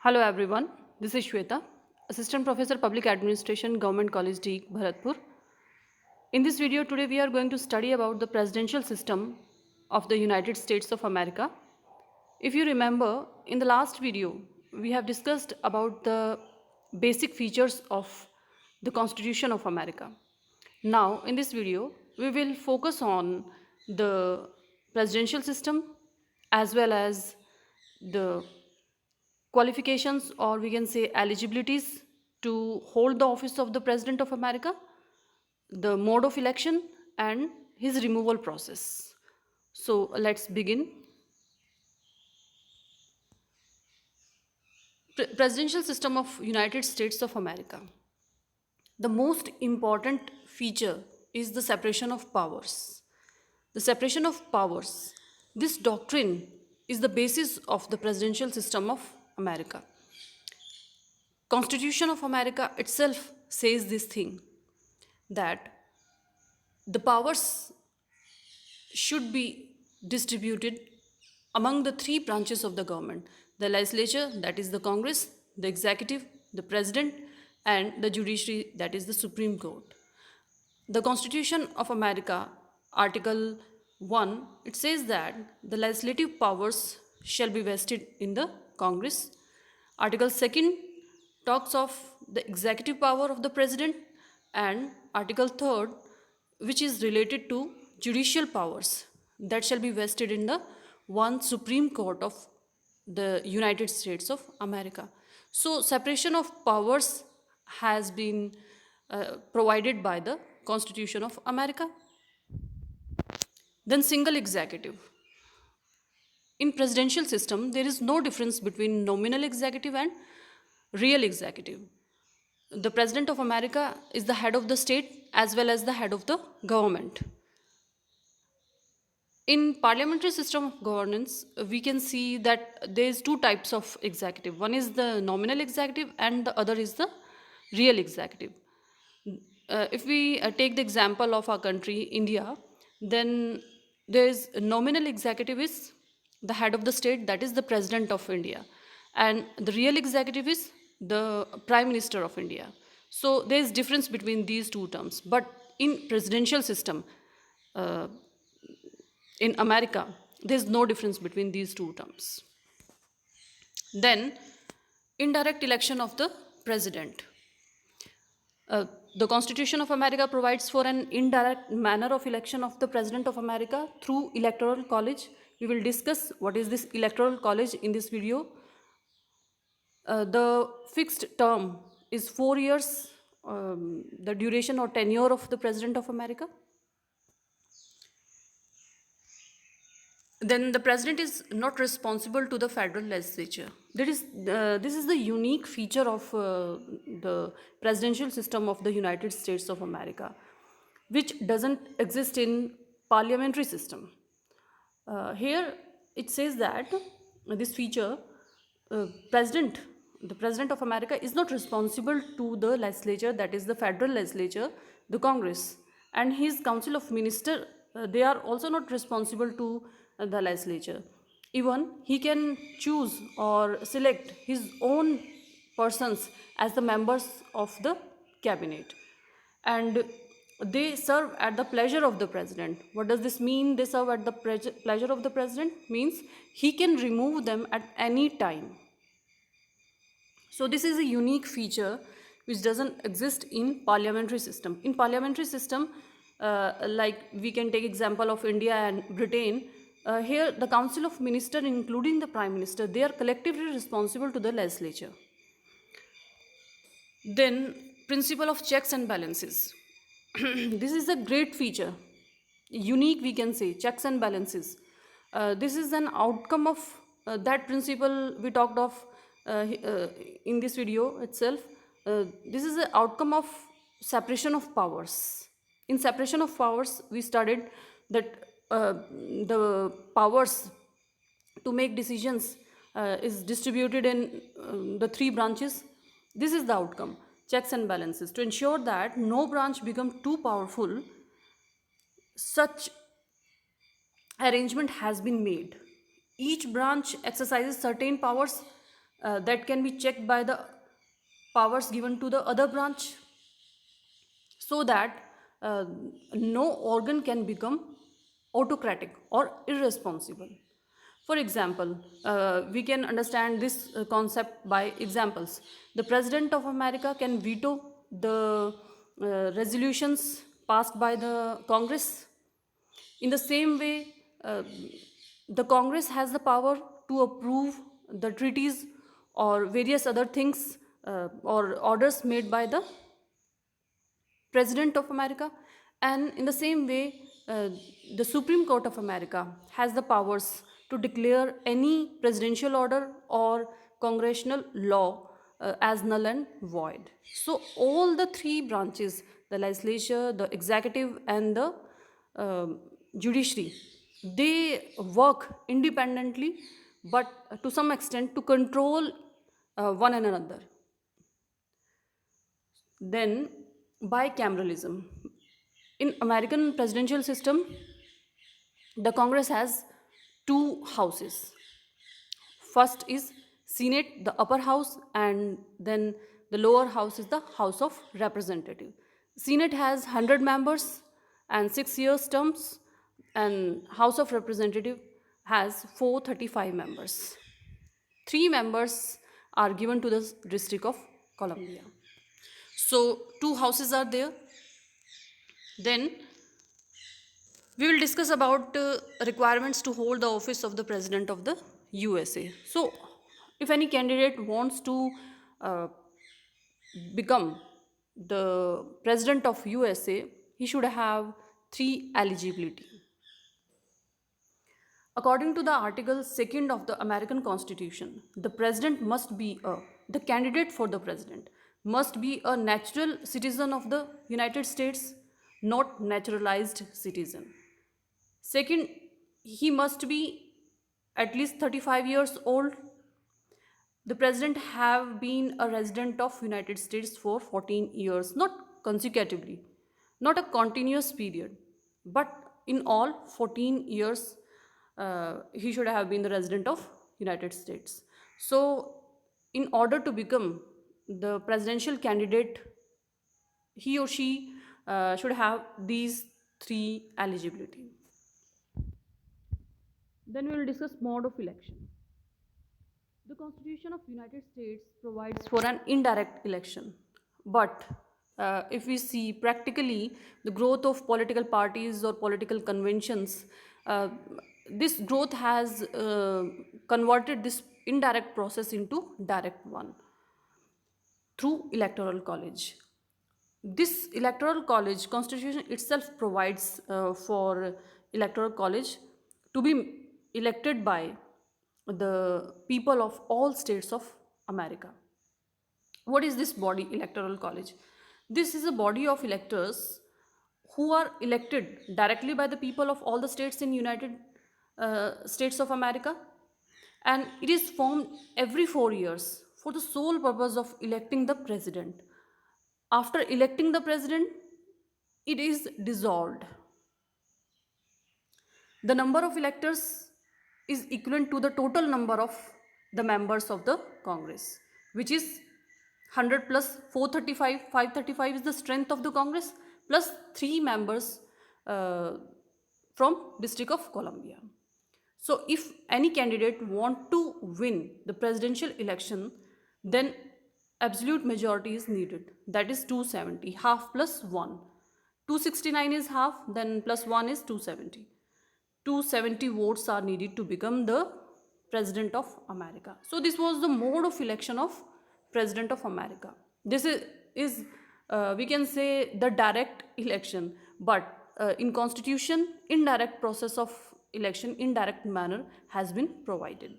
Hello everyone, this is Shweta, Assistant Professor Public Administration, Government College D, Bharatpur. In this video today we are going to study about the presidential system of the United States of America. If you remember, in the last video we have discussed about the basic features of the Constitution of America. Now in this video we will focus on the presidential system as well as the qualifications, or we can say eligibilities to hold the office of the President of America, the mode of election, and his removal process. So let's begin. Presidential system of United States of America. The most important feature is the separation of powers. The separation of powers. This doctrine is the basis of the presidential system of America. Constitution of America itself says this thing, that the powers should be distributed among the three branches of the government: the legislature, that is the Congress, the executive, the president, and the judiciary, that is the Supreme Court. The Constitution of America, Article 1, it says that the legislative powers shall be vested in the Congress. Article 2 talks of the executive power of the president, and Article 3, which is related to judicial powers, that shall be vested in the one Supreme Court of the United States of America. So separation of powers has been provided by the Constitution of America. Then single executive. In presidential system, there is no difference between nominal executive and real executive. The President of America is the head of the state as well as the head of the government. In parliamentary system of governance, we can see that there is two types of executive. One is the nominal executive and the other is the real executive. If we take the example of our country, India, then there is nominal executive is the head of the state, that is the President of India, and the real executive is the Prime Minister of India. So there is difference between these two terms. But in presidential system, uh, in America, there is no difference between these two terms. Then, indirect election of the president. The Constitution of America provides for an indirect manner of election of the President of America through Electoral College. We will discuss what is this Electoral College in this video. The fixed term is 4 years, the duration or tenure of the President of America. Then the president is not responsible to the federal legislature. This is the unique feature of the presidential system of the United States of America, which doesn't exist in parliamentary system. Here it says that this feature, the president of America is not responsible to the legislature, that is the federal legislature, the Congress, and his council of minister, they are also not responsible to the legislature. Even he can choose or select his own persons as the members of the cabinet, and they serve at the pleasure of the president. What does this mean? They serve at the pleasure of the president means he can remove them at any time. So this is a unique feature which doesn't exist in parliamentary system. In parliamentary system, like we can take example of India and Britain. Here the council of minister, including the prime minister, they are collectively responsible to the legislature. Then principle of checks and balances. This is a great feature, unique we can say, checks and balances. This is an outcome of that principle we talked of in this video itself. This is the outcome of separation of powers. In separation of powers, we studied that the powers to make decisions is distributed in the three branches. This is the outcome: checks and balances. To ensure that no branch become too powerful, such arrangement has been made. Each branch exercises certain powers that can be checked by the powers given to the other branch, so that uh, no organ can become autocratic or irresponsible. For example, we can understand this concept by examples. The President of America can veto the resolutions passed by the Congress. In the same way, the Congress has the power to approve the treaties or various other things or orders made by the President of America. And in the same way, the Supreme Court of America has the powers to declare any presidential order or congressional law as null and void. So, all the three branches, the legislature, the executive, and the judiciary, they work independently, but to some extent to control one another. Then, bicameralism. In American presidential system, the Congress has two houses. First is Senate, the upper house, and then the lower house is the House of Representative. Senate has 100 members and 6 years terms, and House of Representative has 435 members. 3 members are given to the District of Columbia. So, two houses are there. Then we will discuss about requirements to hold the office of the President of the USA. So, if any candidate wants to uh, become the President of USA, he should have three eligibility. According to the Article 2nd of the American Constitution, the President must be the candidate for the President must be a natural citizen of the United States, not naturalized citizen. Second, he must be at least 35 years old. The president have been a resident of United States for 14 years, not consecutively, not a continuous period, but in all 14 years he should have been the resident of United States. So, in order to become the presidential candidate, he or she should have these three eligibility. Then we will discuss mode of election. The Constitution of United States provides for an indirect election, but if we see practically the growth of political parties or political conventions, uh, this growth has converted this indirect process into direct one through electoral college. This electoral college constitution itself provides for electoral college to be elected by the people of all states of America. What is this body, electoral college? This is a body of electors who are elected directly by the people of all the states in United States of America, and it is formed every 4 years for the sole purpose of electing the president. After electing the president, it is dissolved. The number of electors is equivalent to the total number of the members of the Congress, which is 100 plus 435. 535 is the strength of the Congress, plus 3 members from District of Columbia. So, if any candidate want to win the presidential election, then absolute majority is needed. That is 270. Half plus 1. 269 is half, then plus 1 is 270. 270 votes are needed to become the President of America. So, this was the mode of election of President of America. This is we can say the direct election, but in Constitution, indirect process of election, indirect manner has been provided.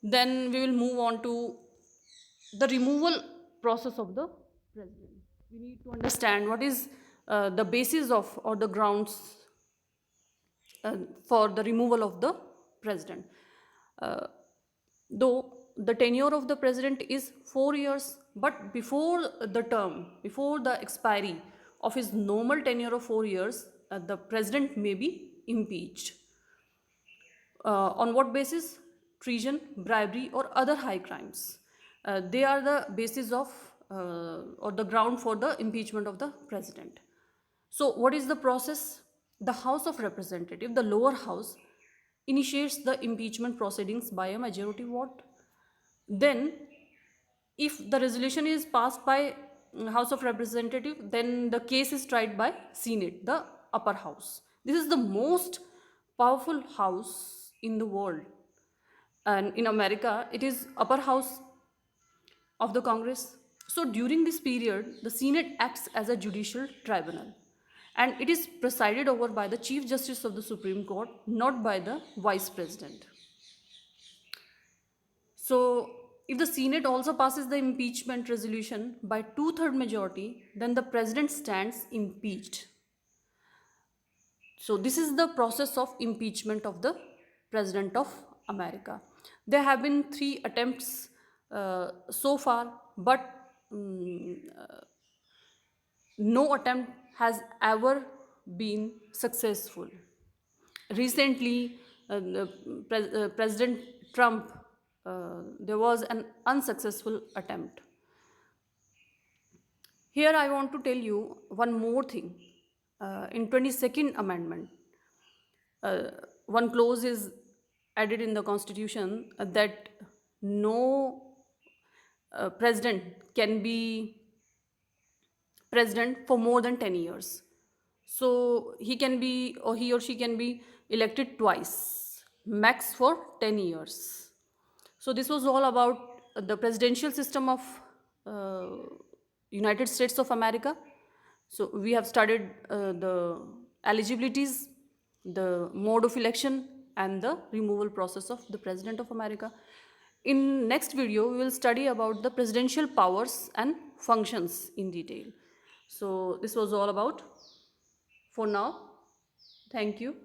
Then we will move on to the removal process of the president. We need to understand what is the basis of or the grounds for the removal of the president. Though the tenure of the president is 4 years, but before the term, before the expiry of his normal tenure of 4 years, the president may be impeached. On what basis? treason, bribery, or other high crimes. They are the basis of or the ground for the impeachment of the president. So, what is the process? The House of Representatives, the lower house, initiates the impeachment proceedings by a majority vote. Then, if the resolution is passed by House of Representative, then the case is tried by Senate, the upper house. This is the most powerful house in the world, and in America it is upper house of the Congress. So during this period the Senate acts as a judicial tribunal, and it is presided over by the Chief Justice of the Supreme Court, not by the Vice President. So, if the Senate also passes the impeachment resolution by two-third majority, then the president stands impeached. So, this is the process of impeachment of the President of America. There have been 3 attempts so far, but no attempt has ever been successful. Recently, President Trump, there was an unsuccessful attempt. Here I want to tell you one more thing. In 22nd Amendment, one clause is added in the Constitution that no president can be president for more than 10 years. So he can be, or he or she can be elected twice, max for 10 years. So this was all about the presidential system of United States of America. So we have studied the eligibilities, the mode of election, and the removal process of the President of America. In next video, we will study about the presidential powers and functions in detail. So this was all about for now. Thank you.